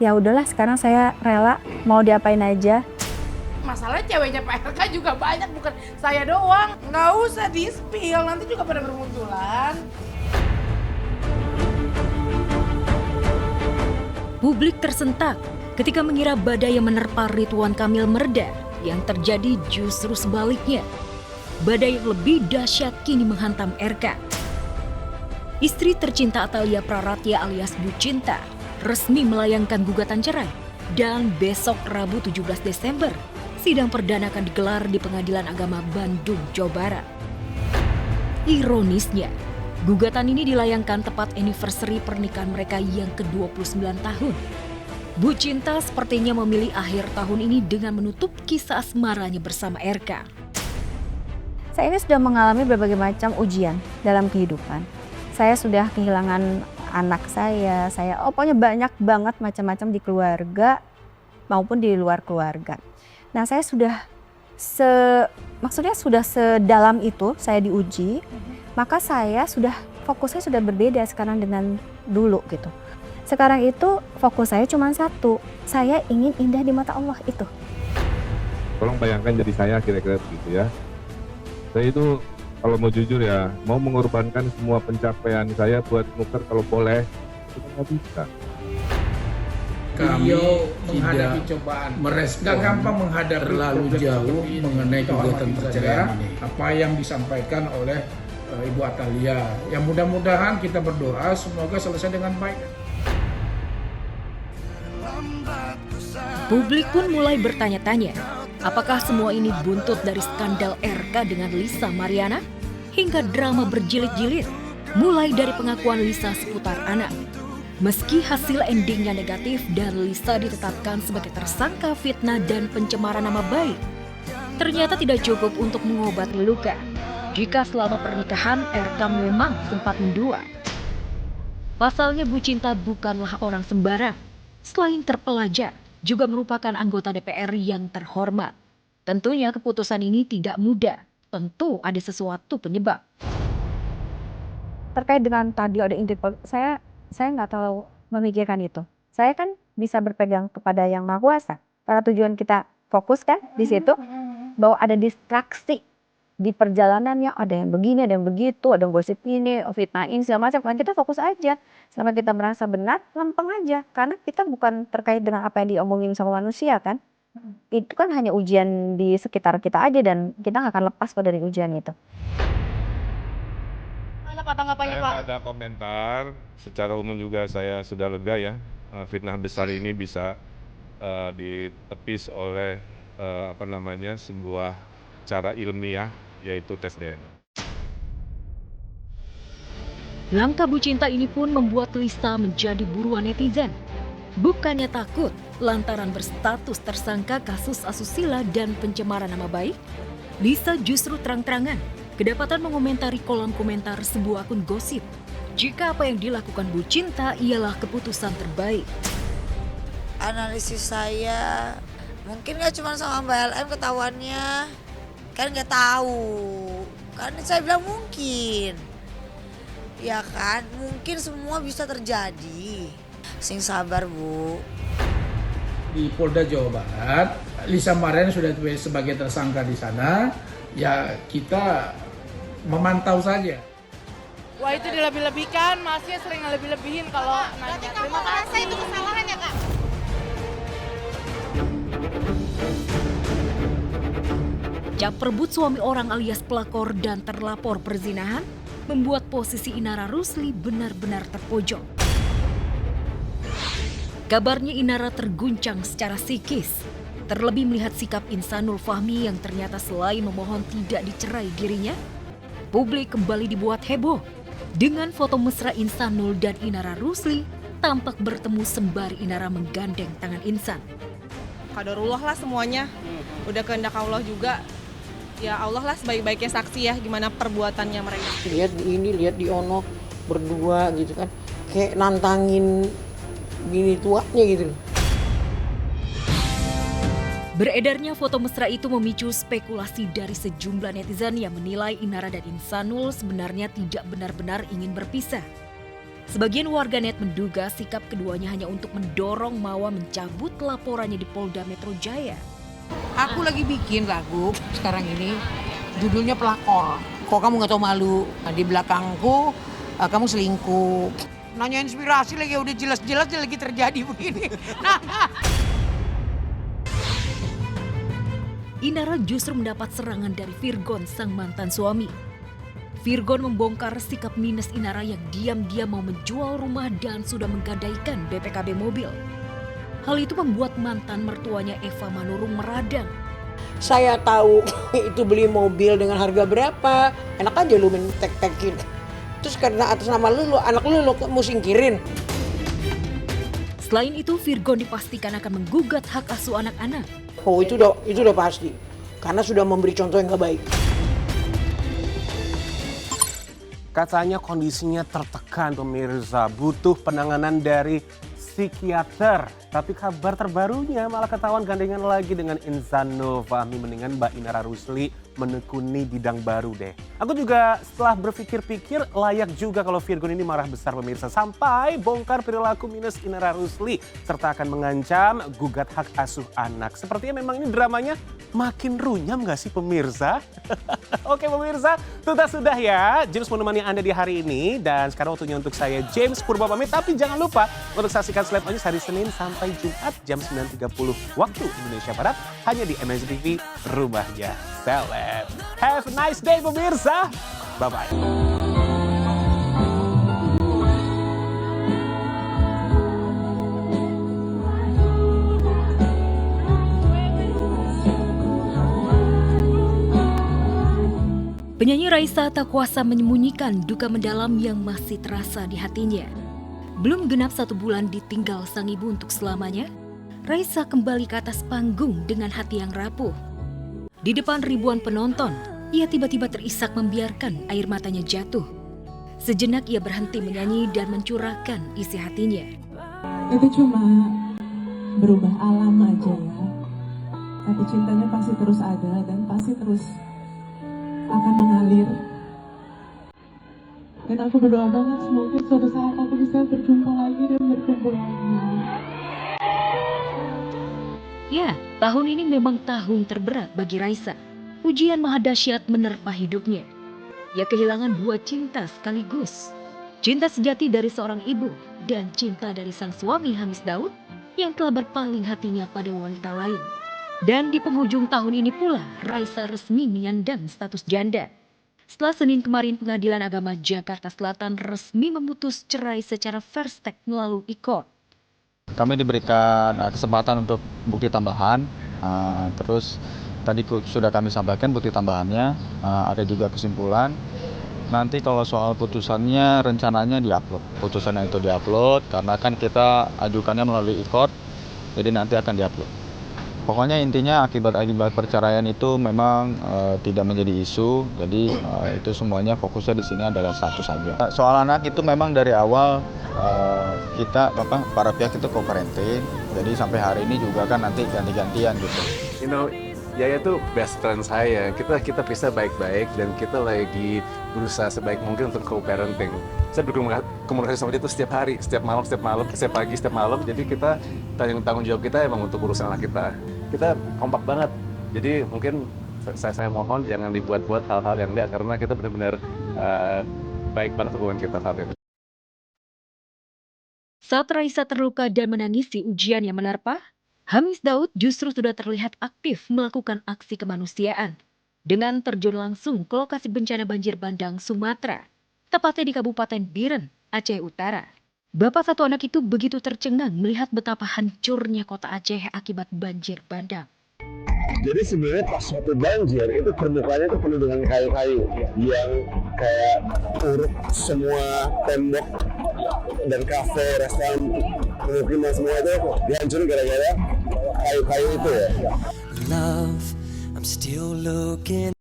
Ya udahlah, sekarang saya rela mau diapain aja. Masalahnya ceweknya Pak RK juga banyak, bukan saya doang. Nggak usah di-spill, nanti juga pada bermunculan. Publik tersentak ketika mengira badai yang menerpa Ridwan Kamil mereda. Yang terjadi justru sebaliknya. Badai yang lebih dahsyat kini menghantam RK. Istri tercinta Atalia Praratya alias Bu Cinta resmi melayangkan gugatan cerai. Dan besok Rabu 17 Desember, sidang perdana akan digelar di Pengadilan Agama Bandung, Jawa Barat. Ironisnya, gugatan ini dilayangkan tepat anniversary pernikahan mereka yang ke-29 tahun. Bu Cinta sepertinya memilih akhir tahun ini dengan menutup kisah asmaranya bersama RK. Saya ini sudah mengalami berbagai macam ujian dalam kehidupan. Saya sudah kehilangan anak saya pokoknya banyak banget macam-macam di keluarga maupun di luar keluarga. Nah, saya sudah sudah sedalam itu saya diuji, maka fokusnya sudah berbeda sekarang dengan dulu gitu. Sekarang itu fokus saya cuma satu, saya ingin indah di mata Allah itu. Tolong bayangkan jadi saya kira-kira begitu ya. Saya itu kalau mau jujur ya, mau mengorbankan semua pencapaian saya buat nuker kalau boleh, itu nggak bisa. Kami menghadapi cobaan, nggak gampang menghadapi terlalu jauh mengenai gugatan perceraian ini. Apa yang disampaikan oleh Ibu Atalia, yang mudah-mudahan kita berdoa semoga selesai dengan baik. Publik pun mulai bertanya-tanya, apakah semua ini buntut dari skandal RK dengan Lisa Mariana? Hingga drama berjilid-jilid, mulai dari pengakuan Lisa seputar anak. Meski hasil endingnya negatif dan Lisa ditetapkan sebagai tersangka fitnah dan pencemaran nama baik, ternyata tidak cukup untuk mengobati luka. Jika selama pernikahan RK memang sempat mendua. Pasalnya Bu Cinta bukanlah orang sembarang. Selain terpelajar, juga merupakan anggota DPR yang terhormat. Tentunya keputusan ini tidak mudah. Tentu ada sesuatu penyebab. Terkait dengan tadi ada intrik, saya nggak terlalu memikirkan itu. Saya kan bisa berpegang kepada Yang Maha Kuasa. Karena tujuan kita fokus kan di situ, bahwa ada distraksi di perjalanannya, ada yang begini, ada yang begitu, ada yang gosip ini, fitnah ini, segala macam. Kan kita fokus aja. Selama kita merasa benar, lempeng aja. Karena kita bukan terkait dengan apa yang diomongin sama manusia kan. Itu kan hanya ujian di sekitar kita aja dan kita nggak akan lepas kok dari ujian itu. Apa tanggapannya Pak? Saya ada komentar, secara umum juga saya sudah lega ya. Fitnah besar ini bisa ditepis oleh sebuah cara ilmiah, yaitu tes DNA. Langkah Bu Cinta ini pun membuat Lisa menjadi buruan netizen. Bukannya takut lantaran berstatus tersangka kasus asusila dan pencemaran nama baik, Lisa justru terang-terangan kedapatan mengomentari kolom komentar sebuah akun gosip. Jika apa yang dilakukan Bu Cinta ialah keputusan terbaik. Analisis saya mungkin gak cuma sama Mbak LM ketahuannya, kan nggak tahu. Kan saya bilang mungkin, ya kan, mungkin semua bisa terjadi. Sing sabar Bu. Di Polda Jawa Barat, Lisa Mariana sudah sebagai tersangka di sana. Ya kita memantau saja. Wah itu dilebih-lebihkan, masnya sering ngelebih-lebihin kalau nanya. Terima kasih. Itu kesalahan ya Kak? Jak perebut suami orang alias pelakor dan terlapor perzinahan membuat posisi Inara Rusli benar-benar terpojok. Kabarnya Inara terguncang secara psikis, terlebih melihat sikap Insanul Fahmi yang ternyata selain memohon tidak dicerai dirinya, publik kembali dibuat heboh dengan foto mesra Insanul dan Inara Rusli tampak bertemu sembari Inara menggandeng tangan Insan. Qadarullah lah semuanya, udah kehendak Allah juga. Ya Allah lah sebaik-baiknya saksi ya gimana perbuatannya mereka. Lihat di Ono berdua gitu kan, kayak nantangin bini tuanya gitu. Beredarnya foto mesra itu memicu spekulasi dari sejumlah netizen yang menilai Inara dan Insanul sebenarnya tidak benar-benar ingin berpisah. Sebagian warganet menduga sikap keduanya hanya untuk mendorong Mawa mencabut laporannya di Polda Metro Jaya. Aku lagi bikin lagu sekarang ini, judulnya Pelakor. Kok kamu nggak tahu malu? Di belakangku, kamu selingkuh. Nanya inspirasi lagi, udah jelas-jelas lagi terjadi begini. Inara justru mendapat serangan dari Virgon, sang mantan suami. Virgon membongkar sikap minus Inara yang diam-diam mau menjual rumah dan sudah menggadaikan BPKB mobil. Hal itu membuat mantan mertuanya Eva Manurung meradang. Saya tahu itu beli mobil dengan harga berapa, enak aja lu mentek-tekin. Terus karena atas nama lu anak lu mau singkirin. Selain itu, Virgon dipastikan akan menggugat hak asuh anak-anak. Oh itu udah pasti, karena sudah memberi contoh yang gak baik. Katanya kondisinya tertekan pemirsa, butuh penanganan dari psikiater. Tapi kabar terbarunya malah ketahuan gandengan lagi dengan Inzano Fahmi. Mendingan Mbak Inara Rusli menekuni bidang baru deh. Aku juga setelah berpikir-pikir layak juga kalau Virgon ini marah besar pemirsa. Sampai bongkar perilaku minus Inara Rusli. Serta akan mengancam gugat hak asuh anak. Sepertinya memang ini dramanya makin runyam gak sih pemirsa? Oke pemirsa, tuntas sudah ya. James menemani Anda di hari ini. Dan sekarang waktunya untuk saya James Purba pamit. Tapi jangan lupa untuk saksikan Slap On News hari Senin sampai Jumat jam 9.30 waktu Indonesia Barat. Hanya di MNC TV, rumahnya Seleb. Have a nice day pemirsa. Bye-bye. Penyanyi Raisa tak kuasa menyembunyikan duka mendalam yang masih terasa di hatinya. Belum genap 1 bulan ditinggal sang ibu untuk selamanya, Raisa kembali ke atas panggung dengan hati yang rapuh. Di depan ribuan penonton, ia tiba-tiba terisak membiarkan air matanya jatuh. Sejenak ia berhenti menyanyi dan mencurahkan isi hatinya. Itu cuma berubah alam aja ya. Tapi cintanya pasti terus ada dan pasti terus akan mengalir. Dan aku berdoa banget semoga suatu saat aku bisa berjumpa lagi dan berkumpul lagi. Ya, tahun ini memang tahun terberat bagi Raisa. Ujian maha dahsyat menerpa hidupnya. Ia kehilangan 2 cinta sekaligus. Cinta sejati dari seorang ibu dan cinta dari sang suami Hamis Daud yang telah berpaling hatinya pada wanita lain. Dan di penghujung tahun ini pula, Raisa resmi menyandang status janda. Setelah Senin kemarin Pengadilan Agama Jakarta Selatan resmi memutus cerai secara first take melalui e-court. Kami diberikan kesempatan untuk bukti tambahan, terus tadi sudah kami sampaikan bukti tambahannya, ada juga kesimpulan. Nanti kalau soal putusannya rencananya diupload, putusannya itu diupload karena kan kita ajukannya melalui e-court, jadi nanti akan diupload. Pokoknya intinya akibat perceraian itu memang tidak menjadi isu, jadi itu semuanya fokusnya di sini adalah satu saja. Soal anak itu memang dari awal kita para pihak itu co-parenting, jadi sampai hari ini juga kan nanti ganti-gantian gitu. You know, Yaya tuh best friend saya. Kita bisa baik-baik dan kita lagi berusaha sebaik mungkin untuk co-parenting. Saya berkomunikasi sama dia tuh setiap hari, setiap malam, setiap pagi, setiap malam. Jadi kita tanggung jawab kita emang untuk urusan anak kita. Kita kompak banget. Jadi mungkin saya mohon jangan dibuat-buat hal-hal yang enggak karena kita benar-benar baik banget hubungan kita saat ini. Saat Raisa terluka dan menangisi ujian yang menerpa, Hamis Daud justru sudah terlihat aktif melakukan aksi kemanusiaan dengan terjun langsung ke lokasi bencana banjir bandang Sumatera, tepatnya di Kabupaten Biren, Aceh Utara. Bapak satu anak itu begitu tercengang melihat betapa hancurnya kota Aceh akibat banjir bandang. Jadi sebenarnya pas waktu banjir itu permukaannya itu penuh dengan kayu-kayu yang kayak uruk semua tembok dan kafe, restoran, pemukiman semua itu dihancurin gara-gara kayu-kayu itu ya. Love, I'm still looking.